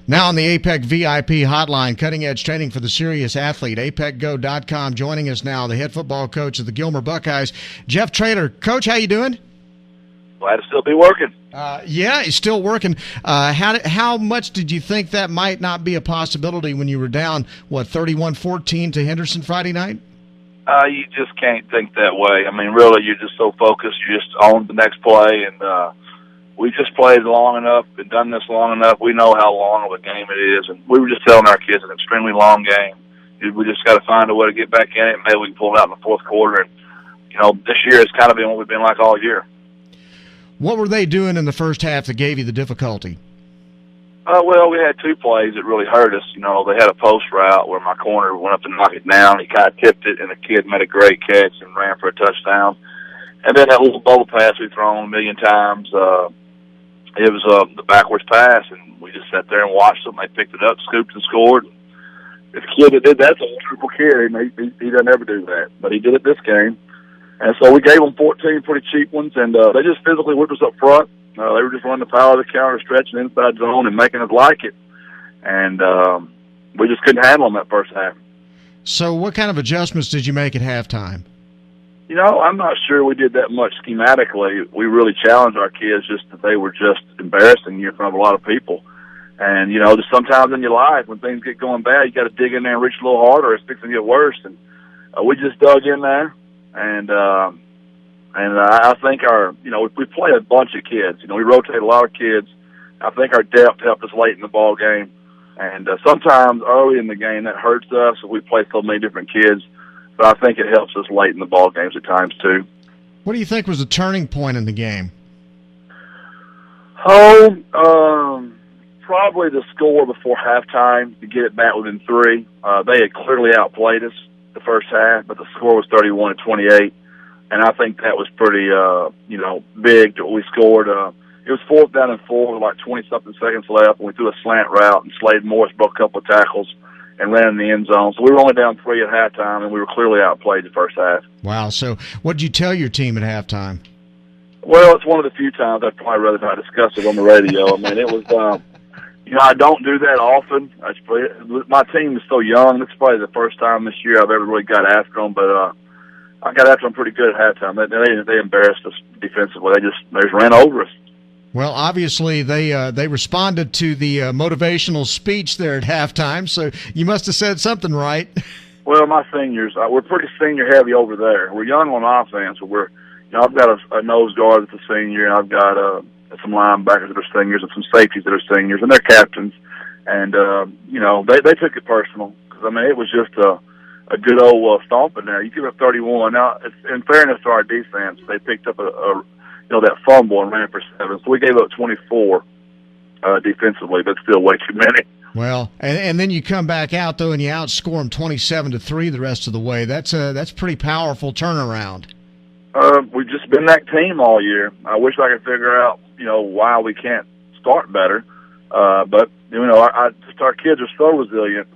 Now on the APEC VIP hotline, cutting-edge training for the serious athlete, apecgo.com. Joining us now, the head football coach of the Gilmer Buckeyes, Jeff Traylor. Coach, how you doing? Glad to still be working. Yeah, he's still working. How much did you think that might not be a possibility when you were down, 31-14 to Henderson Friday night? You just can't think that way. I mean, really, you're just so focused. You just on the next play, and we just played long enough and done this long enough. We know how long of a game it is, and we were just telling our kids it's an extremely long game. We just got to find a way to get back in it. Maybe we can pull it out in the fourth quarter. And this year it's kind of been what we've been like all year. What were they doing in the first half that gave you the difficulty? Well, we had two plays that really hurt us. They had a post route where my corner went up to knock it down. He kind of tipped it, and the kid made a great catch and ran for a touchdown. And then that little bubble pass we've thrown a million times, it was the backwards pass, and we just sat there and watched them. They picked it up, scooped, and scored. The kid that did that's a wonderful kid. He doesn't ever do that, but he did it this game. And so we gave them 14 pretty cheap ones, and they just physically whipped us up front. They were just running the power of the counter, stretching inside zone and making us like it. And we just couldn't handle them that first half. So what kind of adjustments did you make at halftime? I'm not sure we did that much schematically. We really challenged our kids just that they were just embarrassing you in front of a lot of people. And, just sometimes in your life when things get going bad, you got to dig in there and reach a little harder. It's fixing to get worse. And we just dug in there. And I think we play a bunch of kids. We rotate a lot of kids. I think our depth helped us late in the ball game. And sometimes early in the game that hurts us. We play so many different kids. But I think it helps us late in the ball games at times too. What do you think was the turning point in the game? Probably the score before halftime to get it back within 3. They had clearly outplayed us the first half, but the score was 31-28, and I think that was pretty, big that we scored. It was 4th down and 4 with like 20-something seconds left, and we threw a slant route, and Slade Morris broke a couple of tackles and ran in the end zone. So we were only down 3 at halftime, and we were clearly outplayed the first half. Wow. So what did you tell your team at halftime? Well, it's one of the few times I'd probably rather not discuss it on the radio. I mean, it was, I don't do that often. My team is so young. It's probably the first time this year I've ever really got after them, but I got after them pretty good at halftime. They embarrassed us defensively. They just ran over us. Well, obviously they responded to the motivational speech there at halftime, so you must have said something right. Well, my seniors, we're pretty senior heavy over there. We're young on offense. I've got a nose guard that's a senior, and I've got some linebackers that are seniors and some safeties that are seniors, and they're captains. And they took it personal because it was just a good old stomping there. You give up 31. Now, in fairness to our defense, they picked up that fumble and ran for 7. So we gave up 24 defensively, but still way too many. Well, and then you come back out, though, and you outscore them 27-3 the rest of the way. That's pretty powerful turnaround. We've just been that team all year. I wish I could figure out, why we can't start better. But, our kids are so resilient,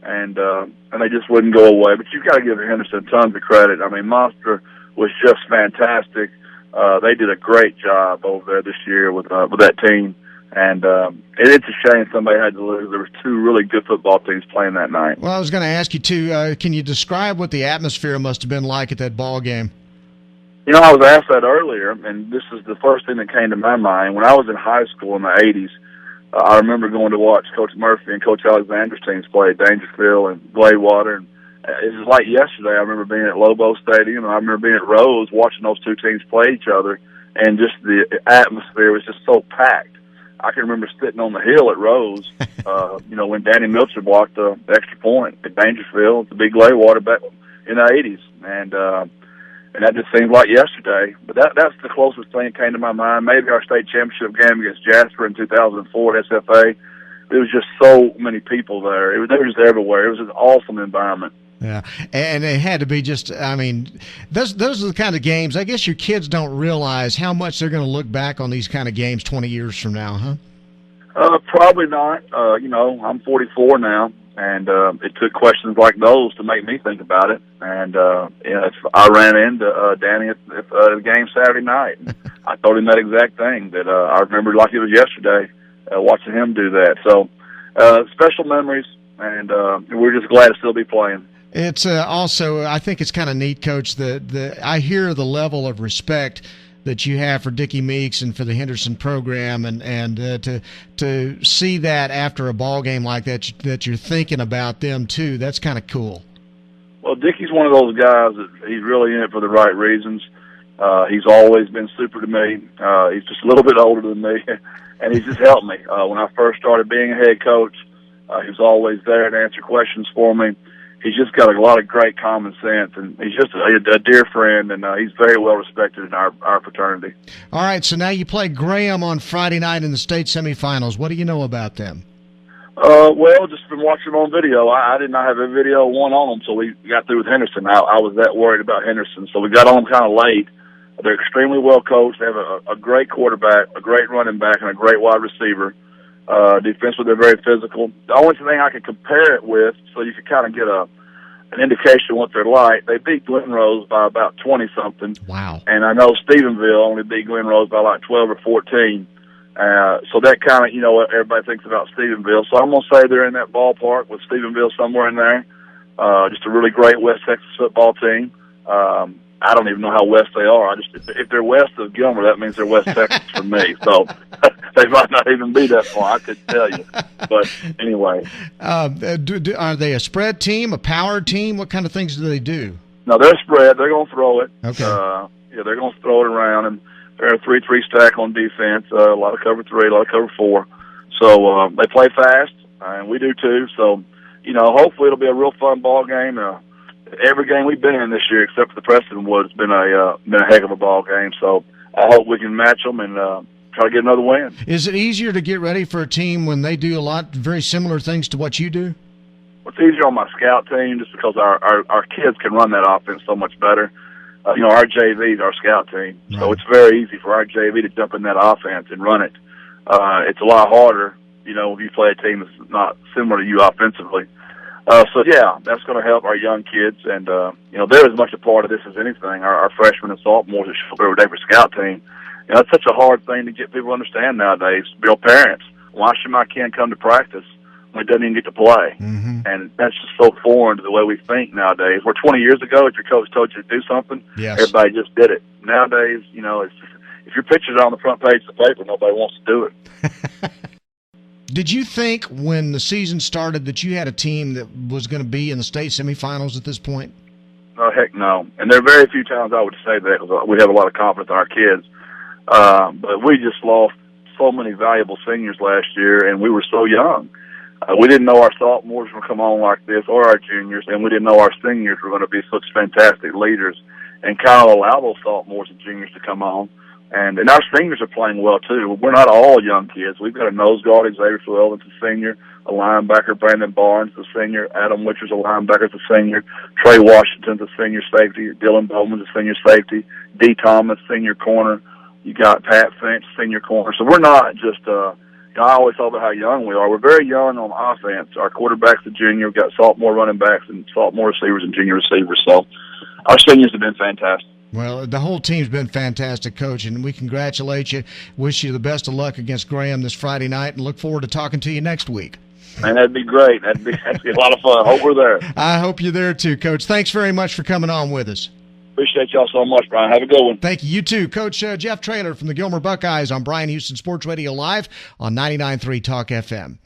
and they just wouldn't go away. But you've got to give Henderson tons of credit. Monster was just fantastic. They did a great job over there this year with that team. And it's a shame somebody had to lose. There were 2 really good football teams playing that night. Well, I was going to ask you, too, can you describe what the atmosphere must have been like at that ball game? I was asked that earlier, and this is the first thing that came to my mind. When I was in high school in the 80s, I remember going to watch Coach Murphy and Coach Alexander's teams play at Dangerfield and Gladewater. And it was like yesterday. I remember being at Lobo Stadium, and I remember being at Rose watching those 2 teams play each other, and just the atmosphere was just so packed. I can remember sitting on the hill at Rose, when Danny Milcher blocked the extra point at Dangerfield, the big Gladewater back in the 80s. And that just seemed like yesterday. But that's the closest thing that came to my mind. Maybe our state championship game against Jasper in 2004 at SFA. There was just so many people there. They were just everywhere. It was an awesome environment. Yeah, and it had to be just, those are the kind of games, I guess your kids don't realize how much they're going to look back on these kind of games 20 years from now, huh? Probably not. I'm 44 now, and it took questions like those to make me think about it. And I ran into Danny at the game Saturday night. And I told him that exact thing, that I remember like it was yesterday, watching him do that. So special memories, and we're just glad to still be playing. It's also, I think it's kind of neat, Coach, I hear the level of respect that you have for Dickie Meeks and for the Henderson program, and to see that after a ball game like that you're thinking about them too. That's kind of cool. Well, Dickie's one of those guys that he's really in it for the right reasons. He's always been super to me. He's just a little bit older than me, and he's just helped me. When I first started being a head coach, he was always there to answer questions for me. He's just got a lot of great common sense, and he's just a dear friend, and he's very well respected in our fraternity. All right, so now you play Graham on Friday night in the state semifinals. What do you know about them? Well, just been watching them on video. I did not have a video one on them until we got through with Henderson. I was that worried about Henderson, so we got on them kind of late. They're extremely well coached. They have a great quarterback, a great running back, and a great wide receiver. Defensively, they're very physical. The only thing I can compare it with, so you can kind of get an indication of what they're like, they beat Glen Rose by about 20-something. Wow. And I know Stephenville only beat Glen Rose by like 12 or 14. So that kind of, what everybody thinks about Stephenville. So I'm going to say they're in that ballpark with Stephenville somewhere in there. Just a really great West Texas football team. I don't even know how west they are. If they're west of Gilmer, that means they're West Texas for me. So they might not even be that far. I couldn't tell you. But anyway. Are they a spread team, a power team? What kind of things do they do? No, they're spread. They're going to throw it. Okay. They're going to throw it around, and they're a 3-3 stack on defense. A lot of cover 3, a lot of cover 4. So they play fast, and we do too. So, hopefully it'll be a real fun ball game. Every game we've been in this year, except for the Prestonwood, has been a heck of a ball game. So I hope we can match them and try to get another win. Is it easier to get ready for a team when they do a lot very similar things to what you do? Well, it's easier on my scout team just because our kids can run that offense so much better. Our JV is our scout team, right. So it's very easy for our JV to jump in that offense and run it. It's a lot harder, if you play a team that's not similar to you offensively. So that's going to help our young kids, and they're as much a part of this as anything. Our freshmen and sophomores that show up every day for scout team. It's such a hard thing to get people to understand nowadays. Real parents, why should my kid come to practice when he doesn't even get to play? Mm-hmm. And that's just so foreign to the way we think nowadays. Where 20 years ago, if your coach told you to do something, yes, everybody just did it. Nowadays, it's just, if your picture's on the front page of the paper, nobody wants to do it. Did you think when the season started that you had a team that was going to be in the state semifinals at this point? Oh, heck no. And there are very few times I would say that because we have a lot of confidence in our kids. But we just lost so many valuable seniors last year, and we were so young. We didn't know our sophomores were going to come on like this or our juniors, and we didn't know our seniors were going to be such fantastic leaders and kind of allow those sophomores and juniors to come on. And our seniors are playing well, too. We're not all young kids. We've got a nose guard, Xavier Flewell's a senior, a linebacker, Brandon Barnes, a senior, Adam Witcher's a linebacker, a senior, Trey Washington's a senior safety, Dylan Bowman's a senior safety, D. Thomas, senior corner. You got Pat Finch, senior corner. So we're not just, I always talk about how young we are. We're very young on offense. Our quarterback's a junior. We've got sophomore running backs and sophomore receivers and junior receivers. So our seniors have been fantastic. Well, the whole team's been fantastic, Coach, and we congratulate you, wish you the best of luck against Graham this Friday night, and look forward to talking to you next week. Man, that'd be great. That'd be a lot of fun. Hope we're there. I hope you're there, too, Coach. Thanks very much for coming on with us. Appreciate y'all so much, Bryan. Have a good one. Thank you. You too. Coach Jeff Traylor from the Gilmer Buckeyes on Bryan Houston Sports Radio Live on 99.3 Talk FM.